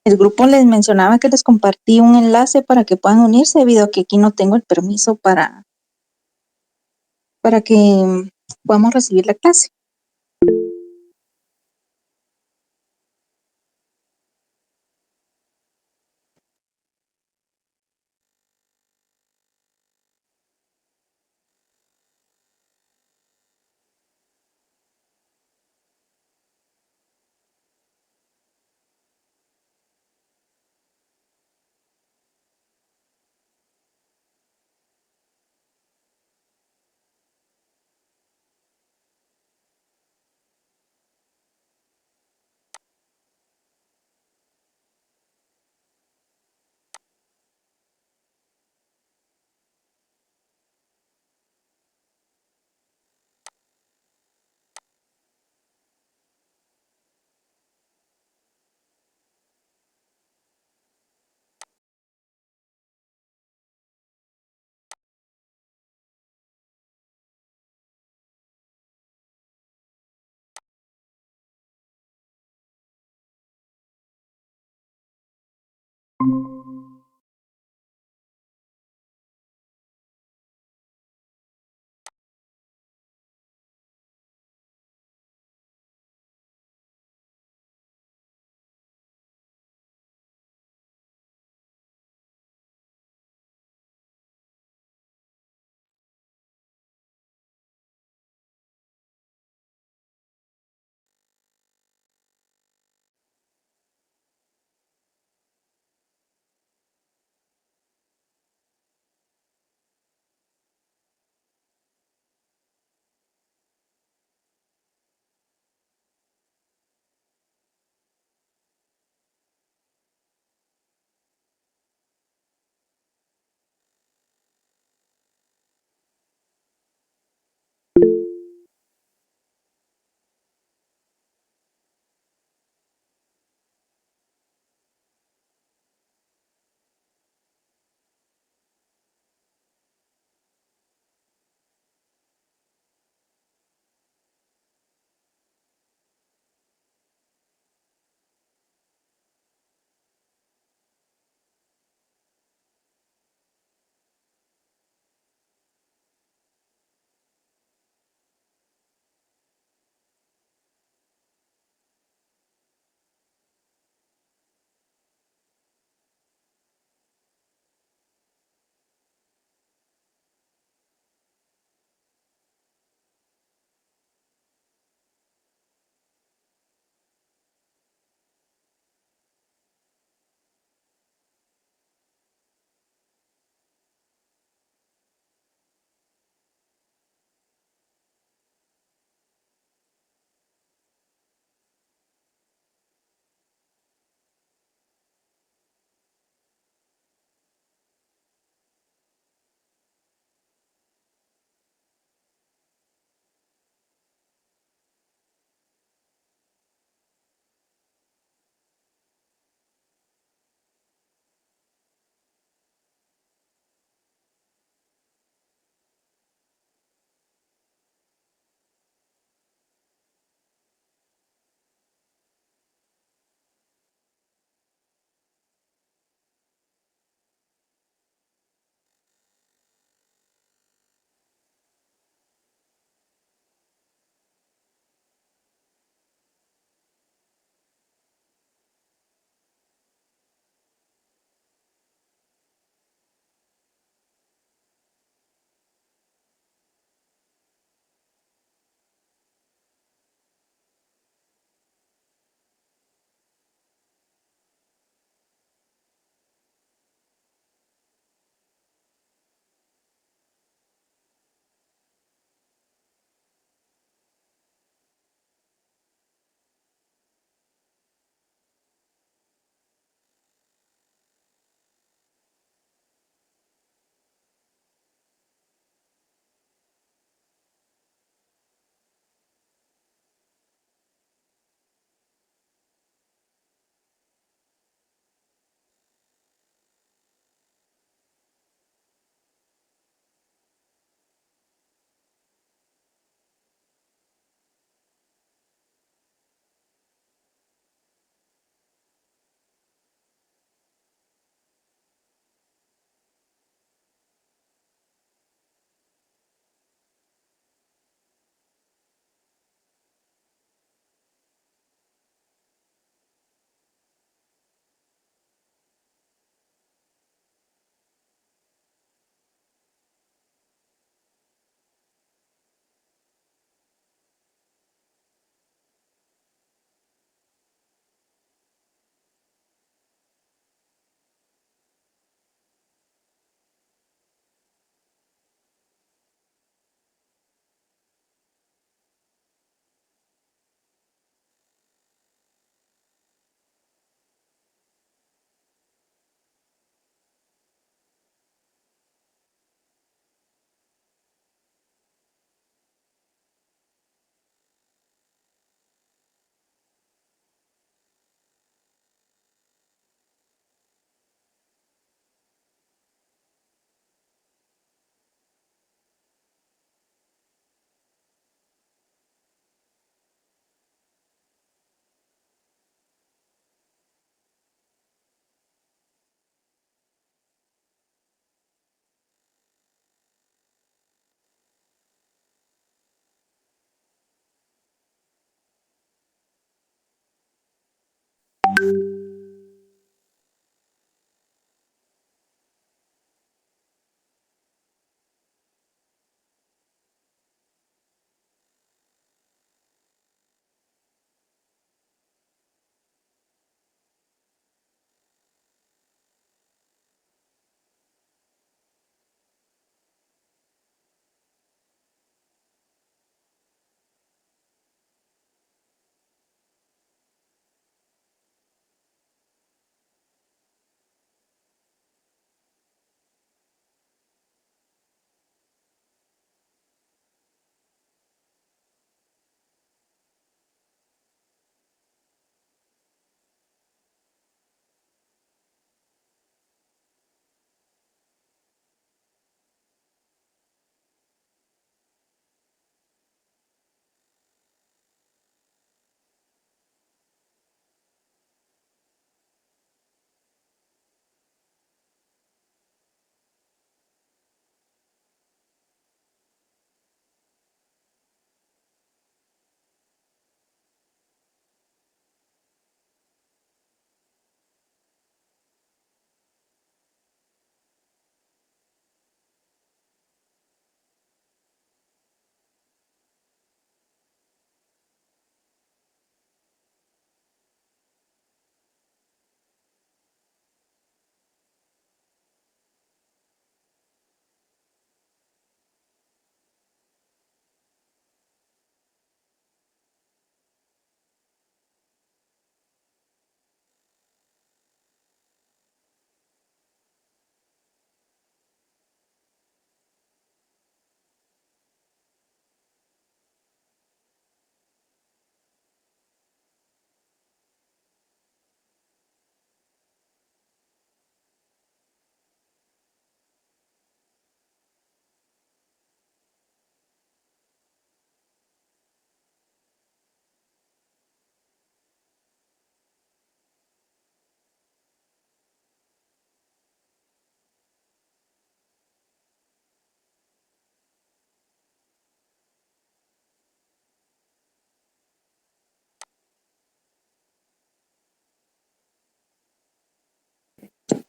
El grupo les mencionaba que les compartí un enlace para que puedan unirse, debido a que aquí no tengo el permiso para que podamos recibir la clase.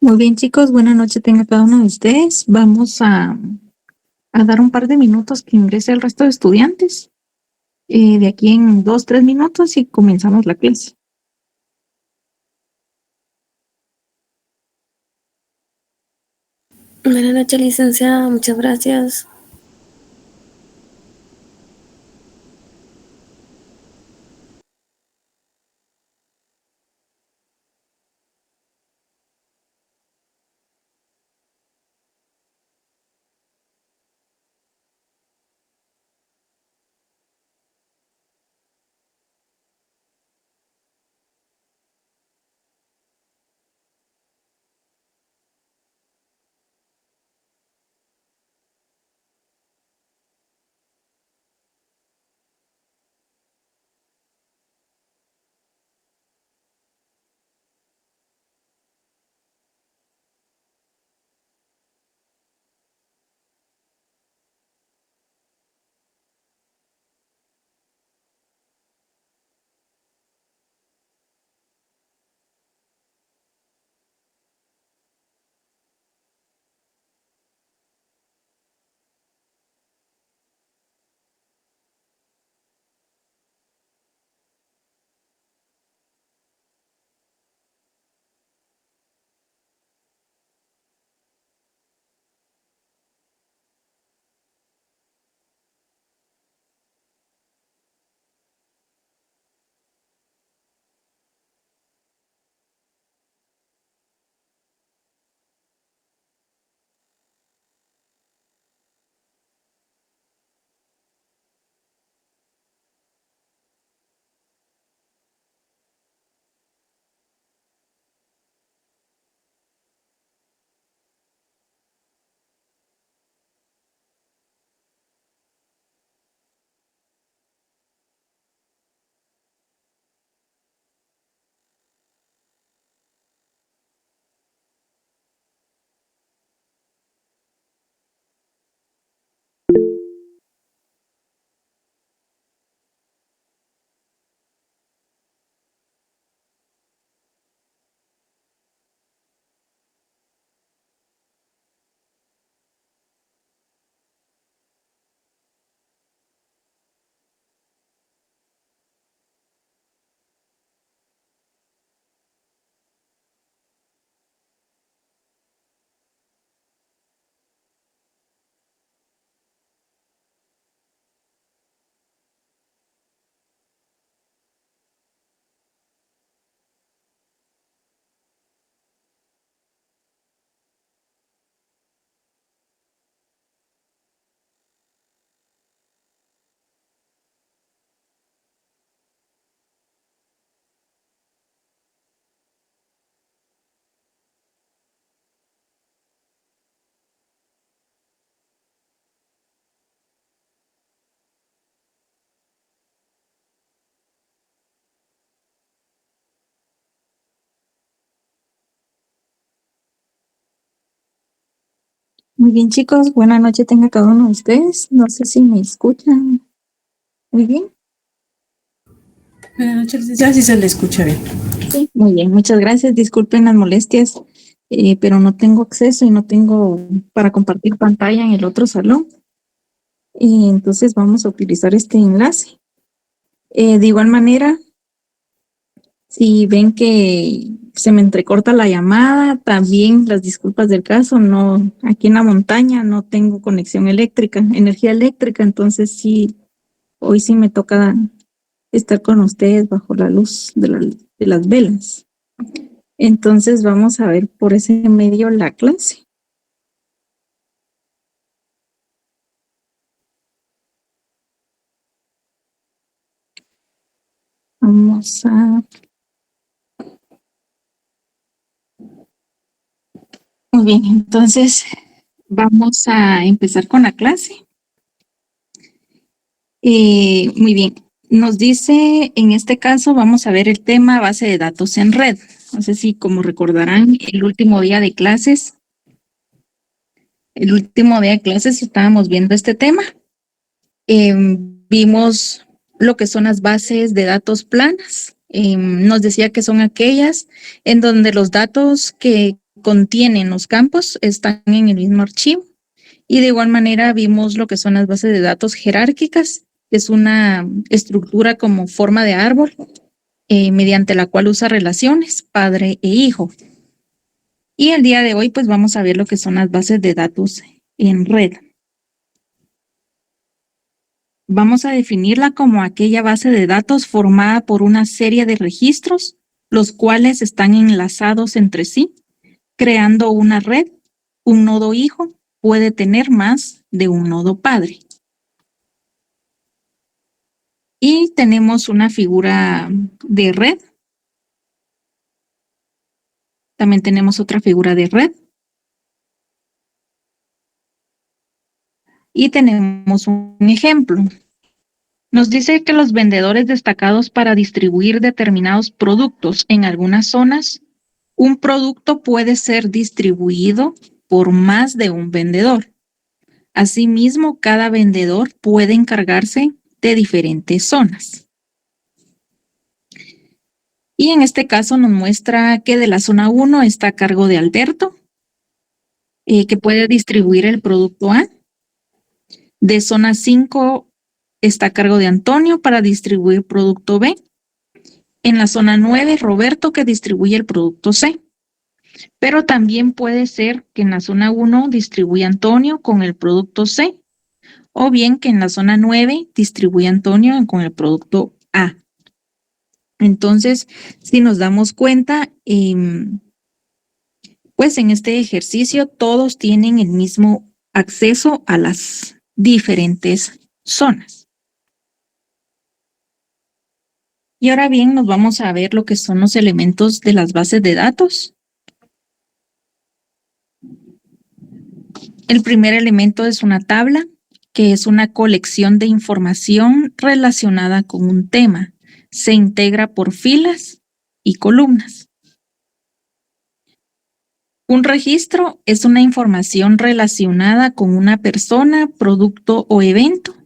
Muy bien, chicos, buenas noches tenga cada uno de ustedes. Vamos a dar un par de minutos que ingrese el resto de estudiantes. De aquí en 2, 3 minutos y comenzamos la clase. Buenas noches, licenciada. Muchas gracias. Muy bien, chicos, buenas noches tenga cada uno de ustedes. No sé si me escuchan muy bien. Buenas noches, licenciada, si se le escucha bien. Sí, muy bien, muchas gracias. Disculpen las molestias, pero no tengo acceso y no tengo para compartir pantalla en el otro salón. Entonces vamos a utilizar este enlace. De igual manera, si ven que se me entrecorta la llamada, también las disculpas del caso, no, aquí en la montaña no tengo conexión eléctrica, energía eléctrica, entonces sí, hoy sí me toca estar con ustedes bajo la luz de las velas. Entonces vamos a ver por ese medio la clase. Vamos a... Muy bien, entonces vamos a empezar con la clase. Muy bien. Nos dice, en este caso, vamos a ver el tema base de datos en red. No sé si, como recordarán, el último día de clases estábamos viendo este tema. Vimos lo que son las bases de datos planas. Nos decía que son aquellas en donde los datos que contienen los campos están en el mismo archivo. Y de igual manera vimos lo que son las bases de datos jerárquicas, que es una estructura como forma de árbol, mediante la cual usa relaciones padre e hijo. Y el día de hoy pues vamos a ver lo que son las bases de datos en red. Vamos a definirla como aquella base de datos formada por una serie de registros, los cuales están enlazados entre sí, creando una red. Un nodo hijo puede tener más de un nodo padre. Y tenemos una figura de red. También tenemos otra figura de red. Y tenemos un ejemplo. Nos dice que los vendedores destacados para distribuir determinados productos en algunas zonas, un producto puede ser distribuido por más de un vendedor. Asimismo, cada vendedor puede encargarse de diferentes zonas. Y en este caso nos muestra que de la zona 1 está a cargo de Alberto, que puede distribuir el producto A. De zona 5 está a cargo de Antonio para distribuir producto B. En la zona 9, Roberto, que distribuye el producto C. Pero también puede ser que en la zona 1 distribuya Antonio con el producto C, o bien que en la zona 9 distribuya Antonio con el producto A. Entonces, si nos damos cuenta, pues en este ejercicio todos tienen el mismo acceso a las diferentes zonas. Y ahora bien, nos vamos a ver lo que son los elementos de las bases de datos. El primer elemento es una tabla, que es una colección de información relacionada con un tema. Se integra por filas y columnas. Un registro es una información relacionada con una persona, producto o evento.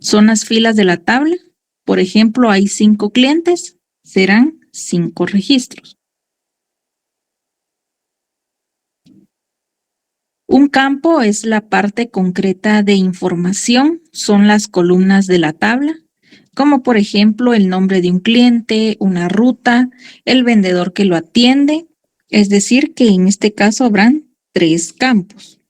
Son las filas de la tabla. Por ejemplo, hay 5 clientes, serán 5 registros. Un campo es la parte concreta de información, son las columnas de la tabla, como por ejemplo el nombre de un cliente, una ruta, el vendedor que lo atiende, es decir, que en este caso habrán 3 campos.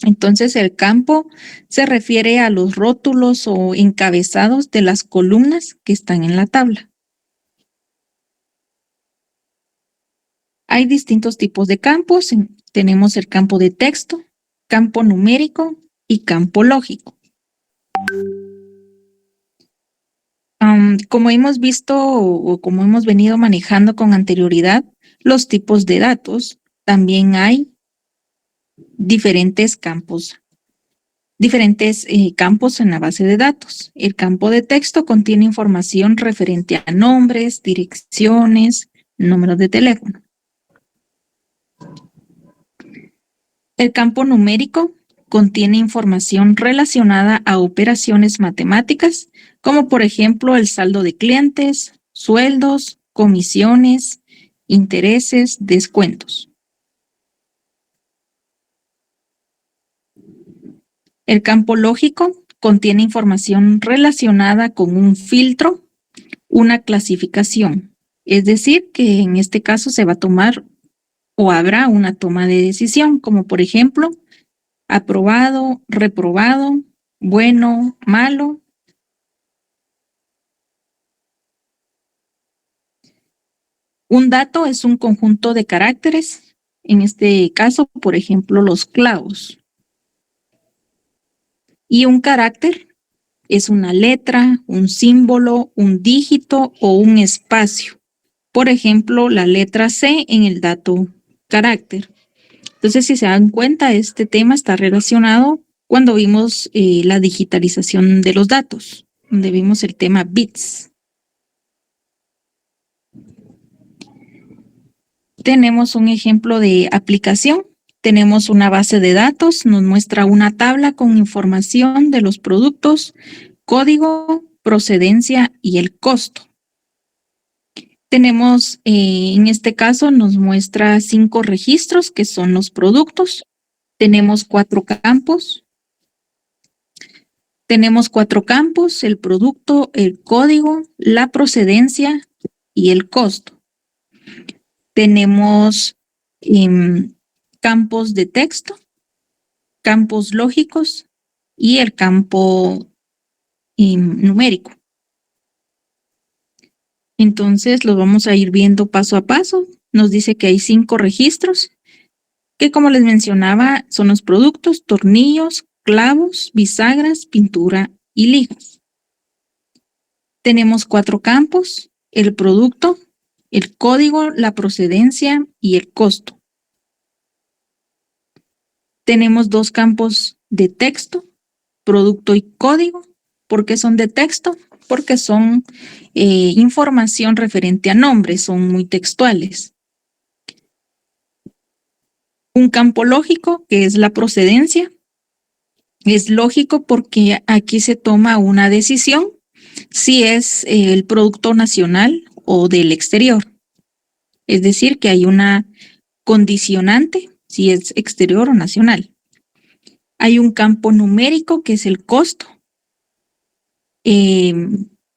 Entonces el campo se refiere a los rótulos o encabezados de las columnas que están en la tabla. Hay distintos tipos de campos. Tenemos el campo de texto, campo numérico y campo lógico. Como hemos visto o como hemos venido manejando con anterioridad los tipos de datos, también hay diferentes campos en la base de datos. El campo de texto contiene información referente a nombres, direcciones, números de teléfono. El campo numérico contiene información relacionada a operaciones matemáticas, como por ejemplo el saldo de clientes, sueldos, comisiones, intereses, descuentos. El campo lógico contiene información relacionada con un filtro, una clasificación. Es decir, que en este caso se va a tomar o habrá una toma de decisión, como por ejemplo, aprobado, reprobado, bueno, malo. Un dato es un conjunto de caracteres, en este caso, por ejemplo, los clavos. Y un carácter es una letra, un símbolo, un dígito o un espacio. Por ejemplo, la letra C en el dato carácter. Entonces, si se dan cuenta, este tema está relacionado cuando vimos la digitalización de los datos, donde vimos el tema bits. Tenemos un ejemplo de aplicación. Tenemos una base de datos, nos muestra una tabla con información de los productos, código, procedencia y el costo. Tenemos, en este caso, nos muestra 5 registros que son los productos. Tenemos 4 campos. Tenemos 4 campos, el producto, el código, la procedencia y el costo. Tenemos campos de texto, campos lógicos y el campo numérico. Entonces, los vamos a ir viendo paso a paso. Nos dice que hay 5 registros, que como les mencionaba, son los productos, tornillos, clavos, bisagras, pintura y ligas. Tenemos 4 campos, el producto, el código, la procedencia y el costo. Tenemos 2 campos de texto, producto y código. ¿Por qué son de texto? Porque son información referente a nombres, son muy textuales. Un campo lógico, que es la procedencia. Es lógico porque aquí se toma una decisión si es el producto nacional o del exterior. Es decir, que hay una condicionante si es exterior o nacional. Hay un campo numérico que es el costo.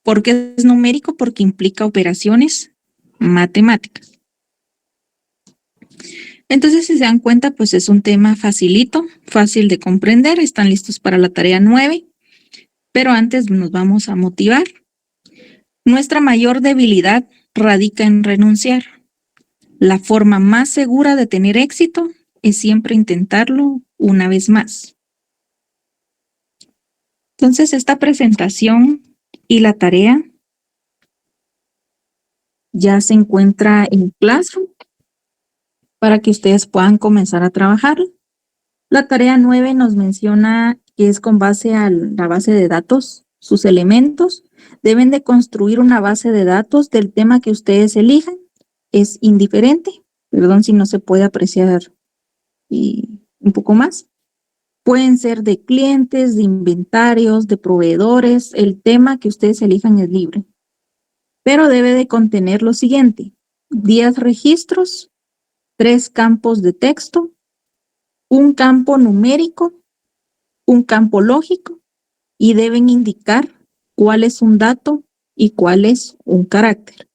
¿Por qué es numérico? Porque implica operaciones matemáticas. Entonces, si se dan cuenta, pues es un tema facilito, fácil de comprender. Están listos para la tarea 9. Pero antes nos vamos a motivar. Nuestra mayor debilidad radica en renunciar. La forma más segura de tener éxito es siempre intentarlo una vez más. Entonces, esta presentación y la tarea ya se encuentra en Classroom para que ustedes puedan comenzar a trabajar. La tarea 9 nos menciona que es con base a la base de datos, sus elementos. Deben de construir una base de datos del tema que ustedes elijan. Es indiferente, perdón si no se puede apreciar un poco más. Pueden ser de clientes, de inventarios, de proveedores. El tema que ustedes elijan es libre. Pero debe de contener lo siguiente: 10 registros, 3 campos de texto, un campo numérico, un campo lógico, y deben indicar cuál es un dato y cuál es un carácter.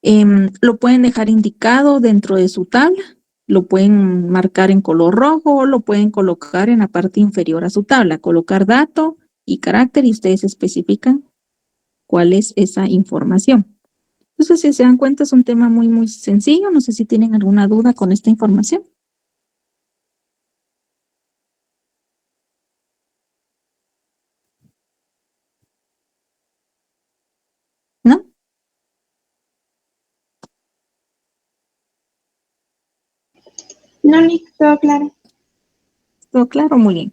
Lo pueden dejar indicado dentro de su tabla, lo pueden marcar en color rojo o lo pueden colocar en la parte inferior a su tabla, colocar dato y carácter y ustedes especifican cuál es esa información. Entonces, si se dan cuenta, es un tema muy, muy sencillo. No sé si tienen alguna duda con esta información. ¿No? No, Nick, todo claro. Todo claro, muy bien.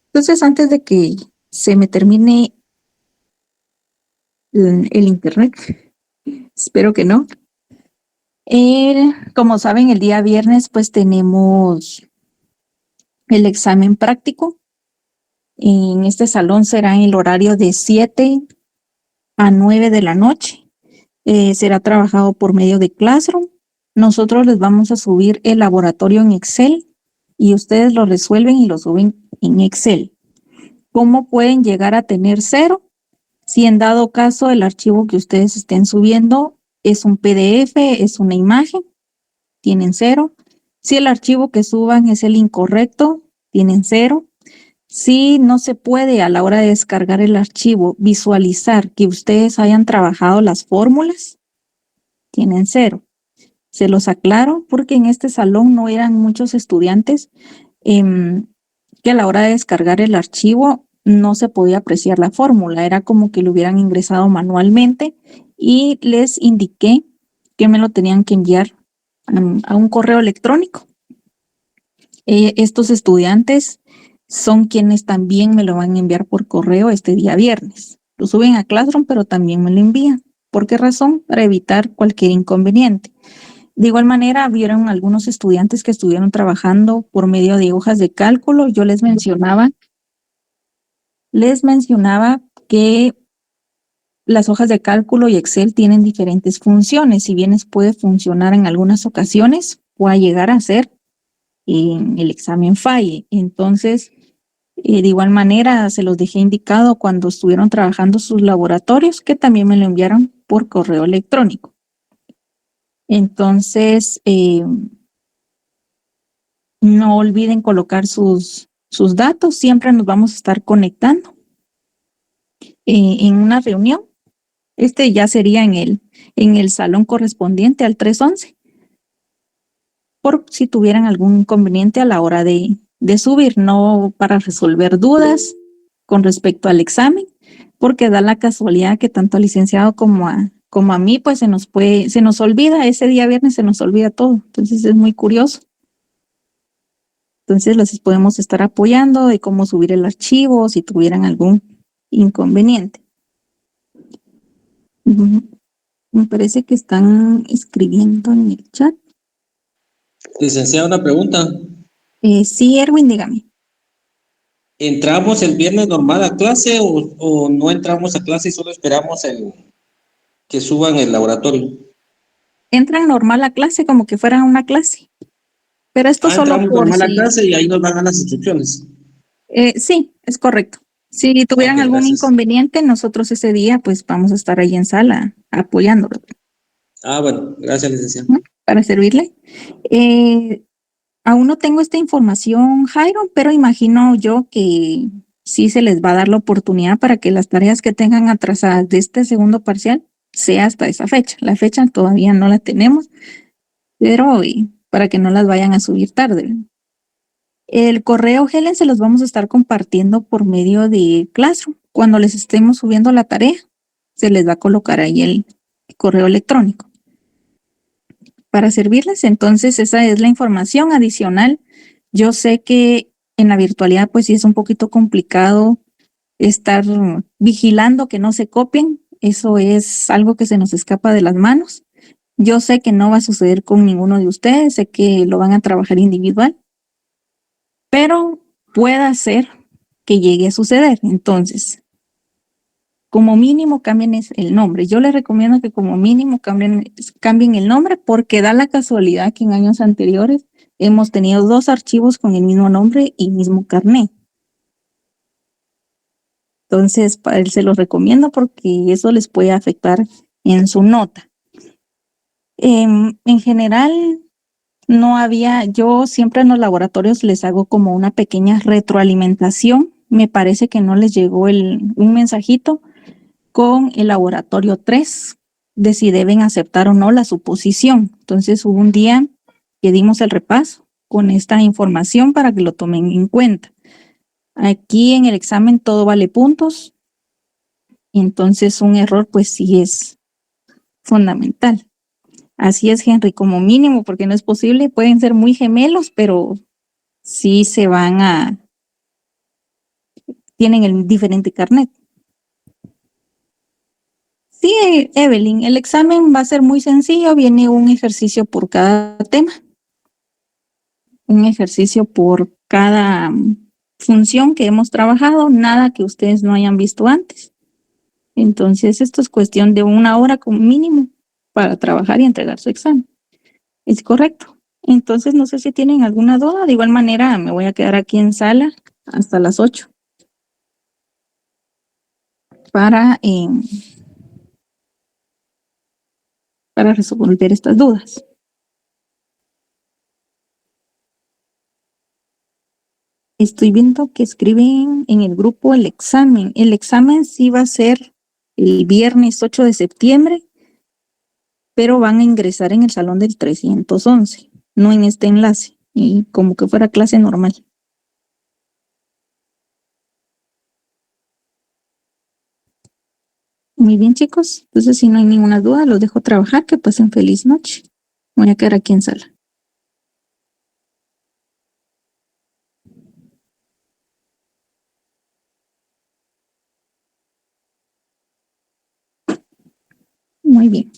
Entonces, antes de que se me termine el internet, espero que no. Como saben, el día viernes pues tenemos el examen práctico. En este salón será en el horario de 7 a 9 de la noche. Será trabajado por medio de Classroom. Nosotros les vamos a subir el laboratorio en Excel y ustedes lo resuelven y lo suben en Excel. ¿Cómo pueden llegar a tener 0? Si en dado caso el archivo que ustedes estén subiendo es un PDF, es una imagen, tienen 0. Si el archivo que suban es el incorrecto, tienen 0. Si no se puede a la hora de descargar el archivo visualizar que ustedes hayan trabajado las fórmulas, tienen 0. Se los aclaro porque en este salón no eran muchos estudiantes que a la hora de descargar el archivo no se podía apreciar la fórmula, era como que lo hubieran ingresado manualmente y les indiqué que me lo tenían que enviar a un correo electrónico. Estos estudiantes son quienes también me lo van a enviar por correo este día viernes. Lo suben a Classroom, pero también me lo envían. ¿Por qué razón? Para evitar cualquier inconveniente. De igual manera, vieron algunos estudiantes que estuvieron trabajando por medio de hojas de cálculo. Yo les mencionaba que las hojas de cálculo y Excel tienen diferentes funciones. Si bien puede funcionar en algunas ocasiones, puede llegar a ser en el examen falle. Entonces, de igual manera, se los dejé indicado cuando estuvieron trabajando sus laboratorios, que también me lo enviaron por correo electrónico. Entonces, no olviden colocar sus datos. Siempre nos vamos a estar conectando en una reunión. Ya sería en el salón correspondiente al 311, por si tuvieran algún inconveniente a la hora de subir, no para resolver dudas con respecto al examen, porque da la casualidad que tanto al licenciado como a mí, pues se nos olvida, ese día viernes se nos olvida todo. Entonces es muy curioso. Entonces les podemos estar apoyando de cómo subir el archivo si tuvieran algún inconveniente. Me parece que están escribiendo en el chat. Licenciada, una pregunta. Sí, Erwin, dígame. ¿Entramos el viernes normal a clase o no entramos a clase y solo esperamos que suban el laboratorio? Entran normal a clase como que fueran una clase, pero esto solo Entramos por normal a si. clase y ahí nos van a las instrucciones. Sí, es correcto. Si Ok, tuvieran algún gracias. inconveniente, nosotros ese día pues vamos a estar ahí en sala apoyándolo. Bueno, gracias, licenciada. ¿No? Para servirle. Aún no tengo esta información, Jairo, pero imagino yo que sí se les va a dar la oportunidad para que las tareas que tengan atrasadas de este segundo parcial sea hasta esa fecha. La fecha todavía no la tenemos, pero para que no las vayan a subir tarde. El correo, Helen, se los vamos a estar compartiendo por medio de Classroom. Cuando les estemos subiendo la tarea, se les va a colocar ahí el correo electrónico para servirles. Entonces, esa es la información adicional. Yo sé que en la virtualidad, pues sí es un poquito complicado estar vigilando que no se copien. Eso es algo que se nos escapa de las manos. Yo sé que no va a suceder con ninguno de ustedes, sé que lo van a trabajar individual, pero puede ser que llegue a suceder. Entonces, como mínimo cambien el nombre. Yo les recomiendo que como mínimo cambien el nombre, porque da la casualidad que en años anteriores hemos tenido 2 archivos con el mismo nombre y mismo carnet. Entonces, se los recomiendo porque eso les puede afectar en su nota. En general, yo siempre en los laboratorios les hago como una pequeña retroalimentación. Me parece que no les llegó un mensajito con el laboratorio 3 de si deben aceptar o no la suposición. Entonces hubo un día que dimos el repaso con esta información para que lo tomen en cuenta. Aquí en el examen todo vale puntos, entonces un error pues sí es fundamental. Así es, Henry, como mínimo, porque no es posible, pueden ser muy gemelos, pero sí tienen el diferente carnet. Sí, Evelyn, el examen va a ser muy sencillo, viene un ejercicio por cada tema, un ejercicio por cada función que hemos trabajado, nada que ustedes no hayan visto antes. Entonces, esto es cuestión de 1 hora como mínimo para trabajar y entregar su examen. Es correcto. Entonces, no sé si tienen alguna duda. De igual manera, me voy a quedar aquí en sala hasta las 8 para, para resolver estas dudas. Estoy viendo que escriben en el grupo el examen. El examen sí va a ser el viernes 8 de septiembre, pero van a ingresar en el salón del 311, no en este enlace, y como que fuera clase normal. Muy bien, chicos. Entonces, si no hay ninguna duda, los dejo trabajar. Que pasen feliz noche. Voy a quedar aquí en sala. Muy bien.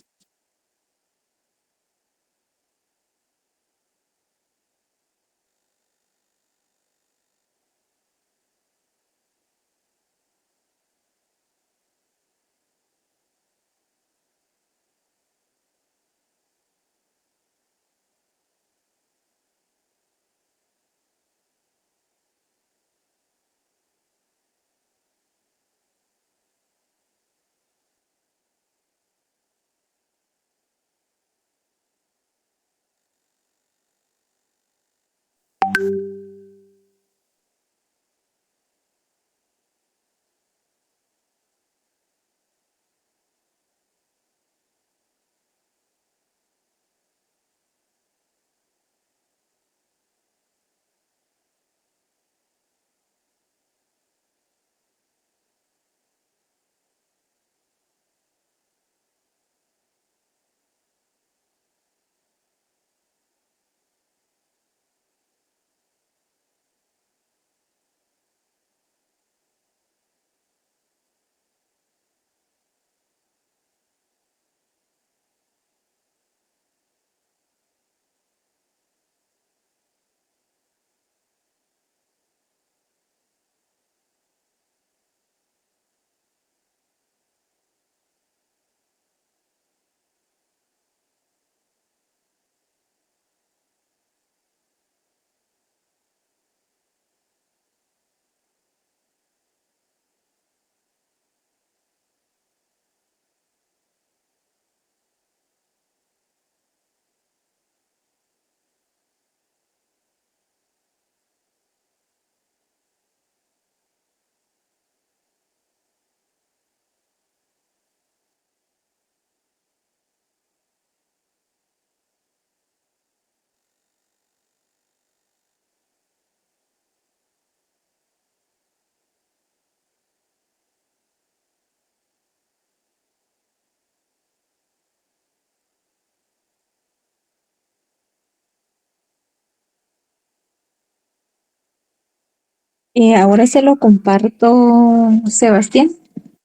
Ahora se lo comparto, Sebastián,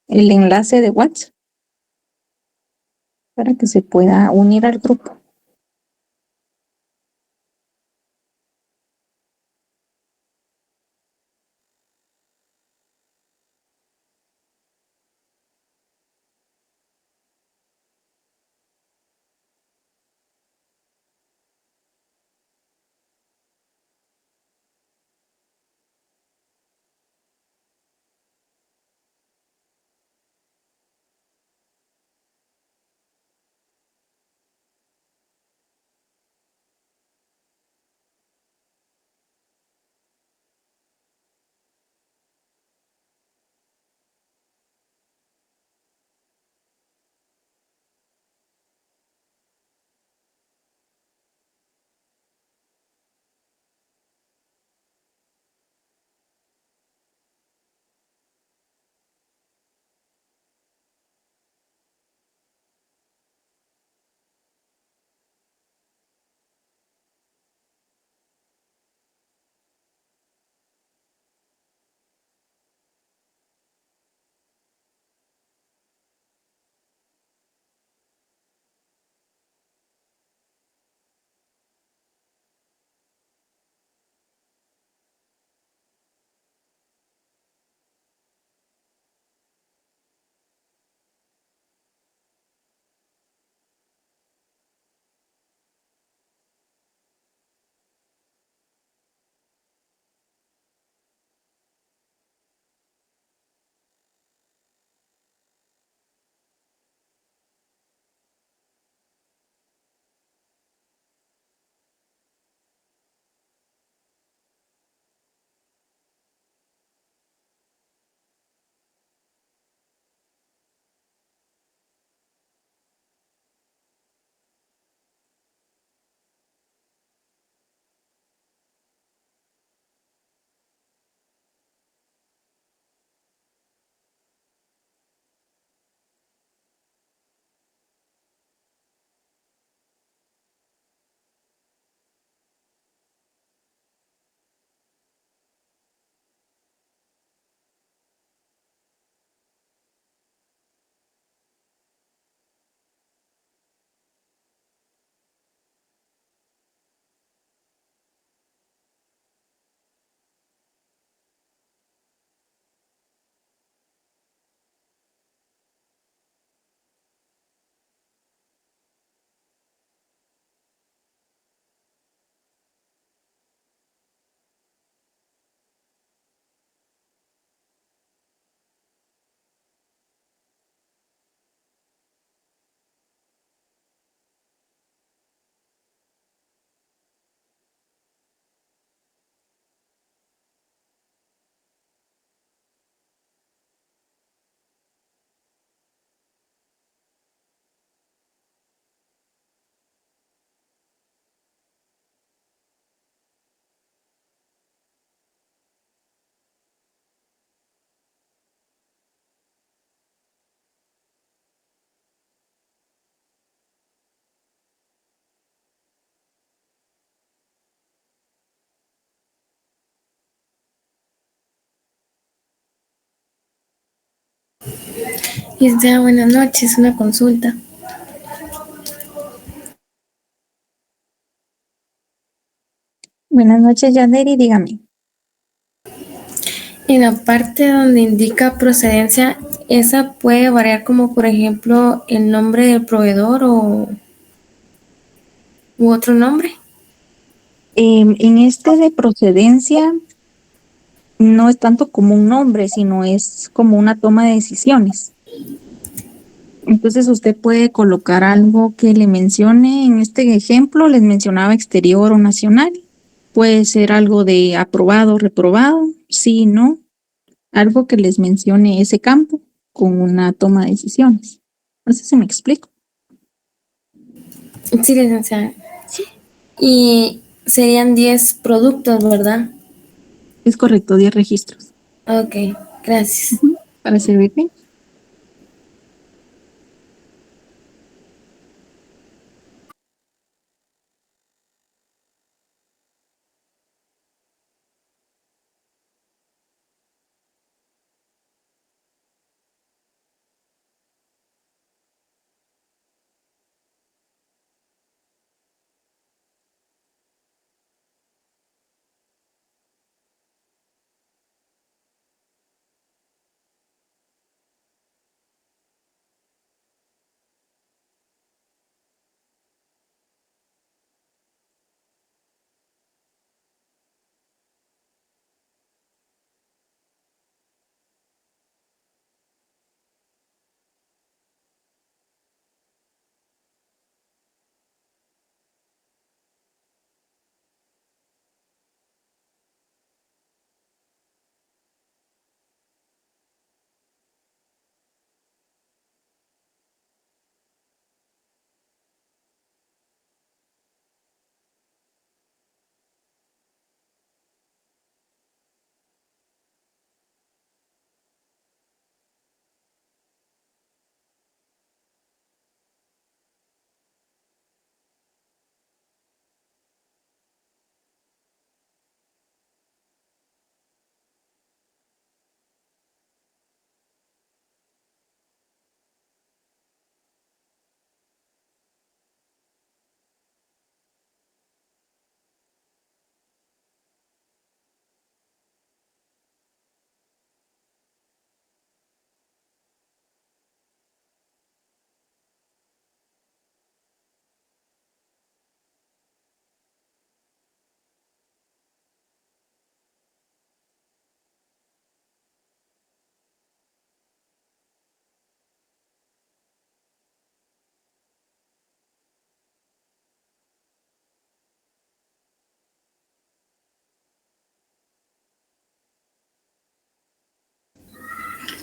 el enlace de WhatsApp para que se pueda unir al grupo. Licenciada, buenas noches. Una consulta. Buenas noches, Yanderi, dígame. En la parte donde indica procedencia, ¿esa puede variar como, por ejemplo, el nombre del proveedor o u otro nombre? En este de procedencia no es tanto como un nombre, sino es como una toma de decisiones. Entonces usted puede colocar algo que le mencione, en este ejemplo les mencionaba exterior o nacional. Puede ser algo de aprobado, reprobado, sí, no, algo que les mencione ese campo con una toma de decisiones. No sé si me explico. Sí, licenciada. Sí. Y serían 10 productos, ¿verdad? Es correcto, 10 registros. Ok, gracias. Ujú. Para servirme.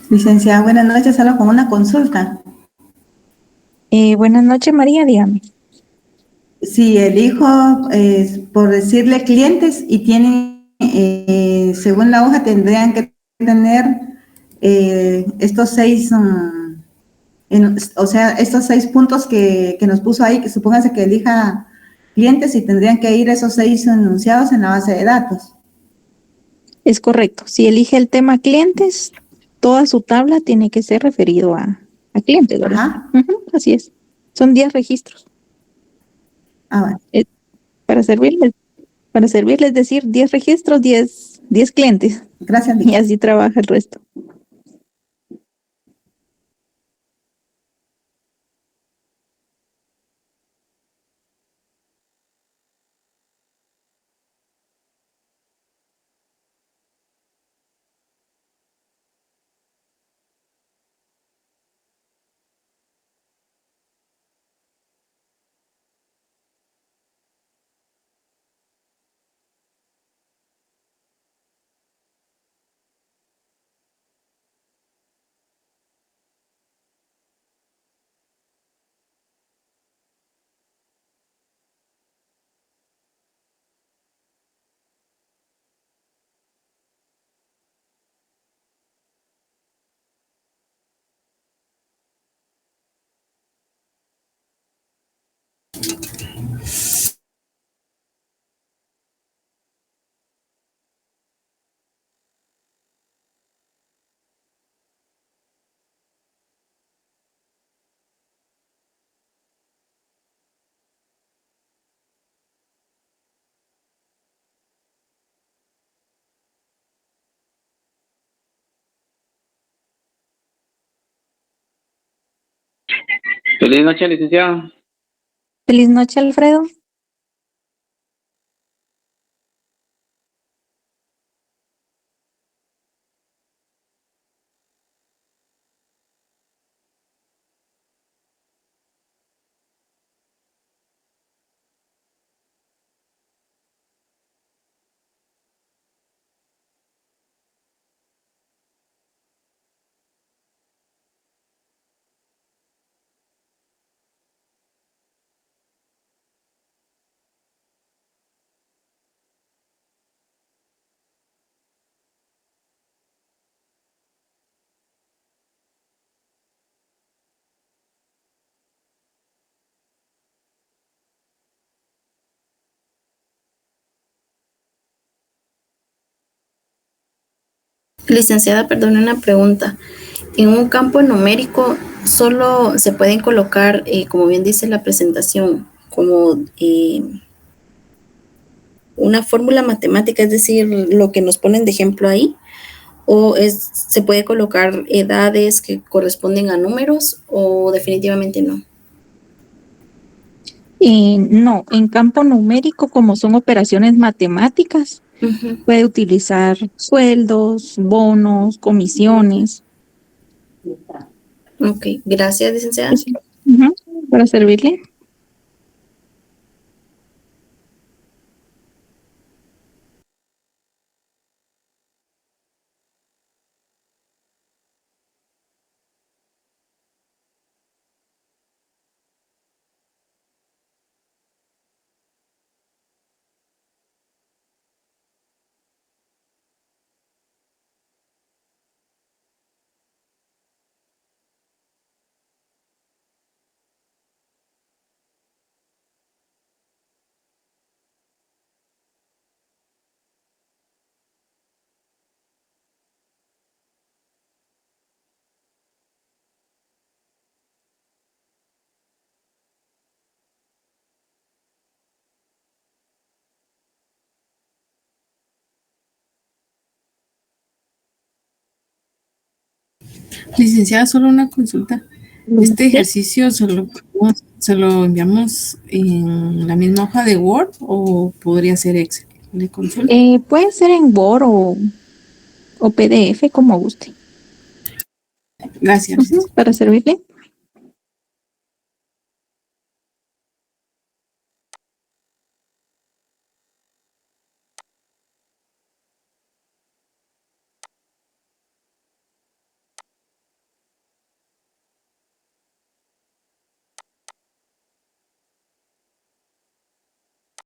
Licenciada, buenas noches, solo con una consulta. Buenas noches, María, dígame. Si elijo, por decirle clientes y tienen, según la hoja, tendrían que tener estos seis, o sea, estos 6 puntos que nos puso ahí, que supóngase que elija clientes y tendrían que ir esos 6 enunciados en la base de datos. Es correcto. Si elige el tema clientes, toda su tabla tiene que ser referido a clientes, ¿verdad? Ajá. Ujú, así es. Son 10 registros. Ah, bueno. Eh, para servirles, para servirles decir 10 registros, 10 clientes. Gracias, Y Lic. así trabaja el resto. Feliz noche, licenciado. Feliz noche, Alfredo. Licenciada, perdone una pregunta. En un campo numérico solo se pueden colocar, como bien dice la presentación, como una fórmula matemática, es decir, lo que nos ponen de ejemplo ahí, o se puede colocar edades que corresponden a números o definitivamente no. No, en campo numérico, como son operaciones matemáticas, Ujú. puede utilizar sueldos, bonos, comisiones. Ok, gracias, licenciada. Ujú, para servirle. Licenciada, solo una consulta. ¿Este Sí. ejercicio se lo enviamos en la misma hoja de Word o podría ser Excel? ¿Le consulto? Puede ser en Word o PDF, como guste. Gracias, Ujú, licenciada. para servirle.